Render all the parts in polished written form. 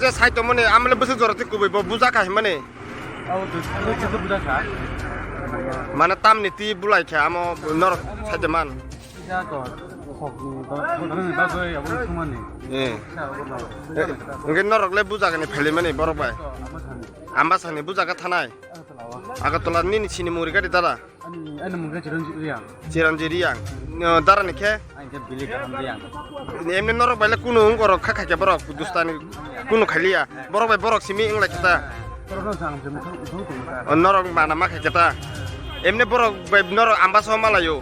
যে সাইতো মানে আমলে বসে জরতে কবই বুঝা খাই মানে মানে তাম নীতি বুলাই খাই আম নরক সাইতে মান নরকলে বুঝাগানি ফেলে মানে বরক ভাই আম্বা সানি বুঝাগা থানায় আগরতলা নিনি চিনি মুড়ি গাড়ি দাদা চিরঞ্জিরি আং দারা নিখে এমনি নরক বাইলে কোনো করক খাখাকে বরক দুস্তানি কোনো খাইলিয়া বরক বাই বরক সিমি ইংলা খেতা নরক বানা মা খাইকেতা এমনি বরক বাই নরক আম্বা সহ মালাयो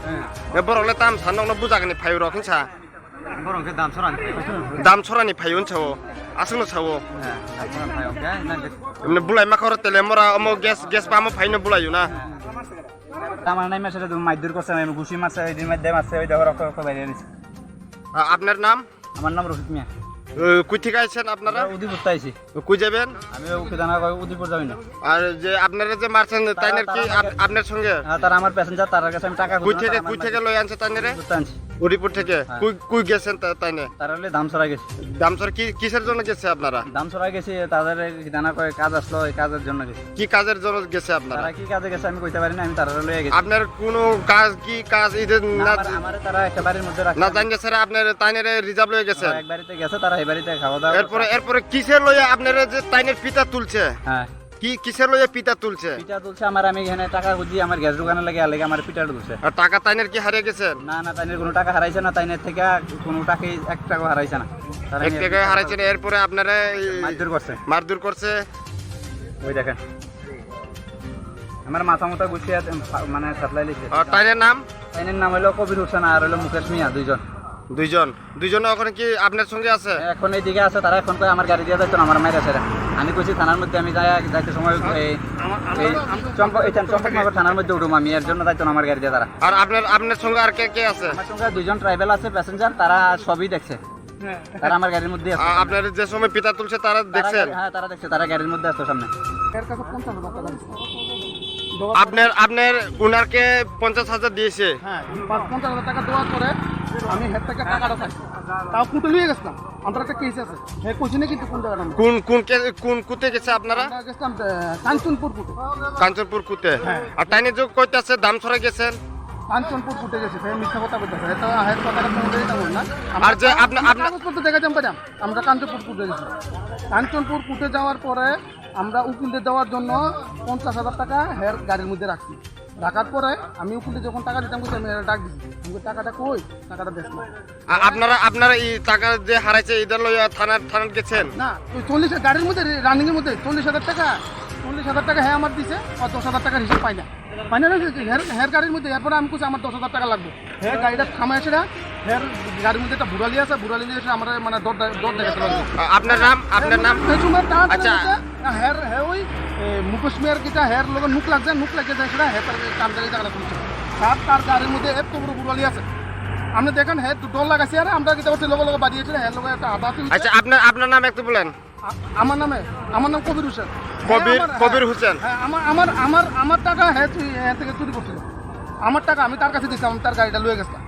বরকলে তাম সানनो বুঝাগানি ফাইও রক হিংসা বরংকে দাম ছরানি ফাইও ছাও আসুনো ছাও এমনি বুলাই মাখর তেলে মরা অম গ্যাস পামো ফাইনো বুলাইও না আমার নাই মাসে মাইদুর করছে আমি ঘুষি মারছে ওই দিন মধ্যে মারছে ওই দেখো রক্ত বাইরে নিছে আপনার নাম আমার নাম রশিদ মিয়া কই থেকে আইছেন আপনারা উদিপুর আইছি কই যাবেন আমি ওকে জানা উদিপুর যাই না আর যে আপনারা যে মারছেন তাইনের কি আপনার সঙ্গে তার আমার প্যাসেঞ্জার তার কাছে আমি টাকা কই থেকে লই আনছে তাইনেরে আনছি উদিপুর থেকে কই গেছেন তাইনে তার হলে দামছড়া গেছে দামছর কি কিসের জন্য গেছে আপনারা দামছড়া গেছে তাদের জানা কয় কাজ আসলো এই কাজের জন্য গেছে কি কাজের জন্য গেছে আপনারা তারা কি কাজে গেছে আমি কইতে পারি না আমি তারা লয়ে গেছি আপনার কোনো কাজ কি কাজ ইদের না আমারে তারা একটা বাড়ির মধ্যে রাখছে না জানেন স্যার আপনার তাইনেরে রিজার্ভ লয়ে গেছে এক বাড়িতে গেছে তারা এই বাড়িতে খাওয়া দাওয়া এরপরে কিসের লয়ে আপনারা যে তাইনের পিতা তুলছে হ্যাঁ কিসের লয়ে পিতা তুলছে পিঠা তুলছে আমার আমি এখানে টাকা খুঁজি আমার গ্যাস দোকানে লাগে আমার পিঠা তুলছে আর টাকা তাইনের কি হারিয়ে গেছেন না তাইনের কোনো টাকা হারাইছে না তাইনের থেকে কোনো টাকাই 1 টাকা হারাইছে না তারা 1 টাকা হারাইছে এরপরে আপনারা মারধর করছে ওই দেখেন আমার মাথা মুথা গুছিয়ে মানে সাপ্লাই লিখে তাইনের নাম হলো কবির হোসেন আর হলো মুকেশ মিয়া দুইজন ওখানে কি আপনার সঙ্গে আছে এখন এইদিকে আছে তারা এখন কয় আমার গাড়ি দিয়ে যাইতো আমার মায়ের আছে আমি কইছি থানার মধ্যে আমি যাইতে সময় এই চম্পকনগর থানার মধ্যে উঠুম আমি এর জন্য যাইতো আমার গাড়ি দিয়ে তারা আর আপনার সঙ্গে আর কে আছে আমার সঙ্গে 2 জন ট্রাইবেল আছে প্যাসেঞ্জার তারা সবই দেখছে তারা আমার গাড়ির মধ্যে আছে আপনার যে সময় পিতা তুলছে তারা দেখছেন হ্যাঁ তারা দেখছে তারা গাড়ির মধ্যে আছে সামনে আপনার উনারকে 50,000 দিয়েছে হ্যাঁ 50,000 টাকা দেওয়ার পরে আমি হেড থেকে টাকাটা চাই তাও কুটে নিয়ে গেছিলাম আমার একটা কেস আছে হ্যাঁ কোচিনে কিন্তু কোন জায়গাটা কোন কুতে গেছে আপনারা গেছিলাম কাঞ্চনপুর কুতে আর তাইনে যে কইতাছে দাম ছড়া গেছেন কাঞ্চনপুর কুটে গেছে মিথ্যা কথা বলতেছে এটা হেড কথাটা কোনো দেইতা বল না আর যে আপনার কাগজপত্র দেখা যাম পাইলাম আমরা কাঞ্চনপুর কুটে গেছি কাঞ্চনপুর কুটে যাওয়ার পরে আমরা উকিলকে দেওয়ার জন্য 50,000 টাকা হের গাড়ির মধ্যে রাখছি রাখার পরে আমি উকিলকে যখন টাকা দিতাম আমি ডাক দিছি আমি টাকাটা কই টাকাটা দেখ না আপনারা এই টাকা যে হারাইছে এদের লইয়া থানার গেছেন না 40 গাড়ির মধ্যে রানিং এর মধ্যে 40,000 টাকা হ্যাঁ আমার দিছে আর 10,000 টাকার হিসাব পাই না হের গাড়ির মধ্যে এরপরে আমি কুছি আমার 10,000 টাকা লাগবে হ্যাঁ গাড়িটা থামাই আসে না হের গাড়ির মধ্যে একটা বুড়ালি আছে বুড়ালি এসে আমার মানে দর দেখাতে লাগবে আপনার নাম আচ্ছা হের হ্যাঁ ওই মুকেশ মিয়ার কিটা হের লগে নুক লাগে যায় সেটা হের কাম জায়গাটা তুলছে তার গাড়ির মধ্যে এত বড় বুড়ালি আছে আপনি দেখেন হ্যাঁ ডর লাগাইছে আর আমরা কিটা হচ্ছে লগে বাড়িয়েছিল হ্যাঁ লগে একটা আদা আচ্ছা আপনার নাম একটু বলেন আমার নাম কবির হোসেন কবির হোসেন হ্যাঁ আমার টাকা হ্যাঁ থেকে চুরি করছিল আমার টাকা আমি তার কাছে দিয়েছিলাম তার গাড়িটা লয়ে গেছিলাম